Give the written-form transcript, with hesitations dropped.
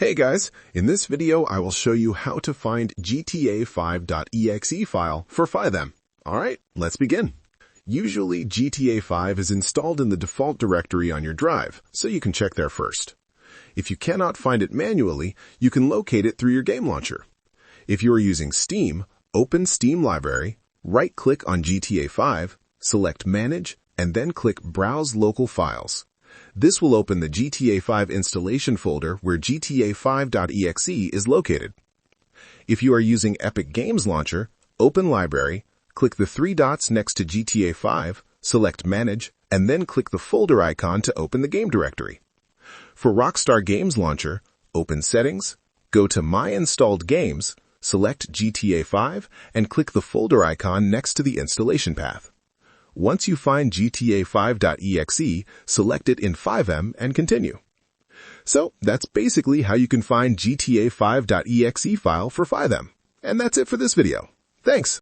Hey guys, in this video I will show you how to find GTA5.exe file for FiveM. Alright, let's begin. Usually GTA5 is installed in the default directory on your drive, so you can check there first. If you cannot find it manually, you can locate it through your game launcher. If you are using Steam, open Steam Library, right-click on GTA5, select Manage, and then click Browse Local Files. This will open the GTA5 installation folder where GTA5.exe is located. If you are using Epic Games Launcher, open Library, click the three dots next to GTA5, select Manage, and then click the folder icon to open the game directory. For Rockstar Games Launcher, open Settings, go to My Installed Games, select GTA5, and click the folder icon next to the installation path. Once you find GTA5.exe, select it in FiveM and continue. So that's basically how you can find GTA5.exe file for FiveM. And that's it for this video. Thanks!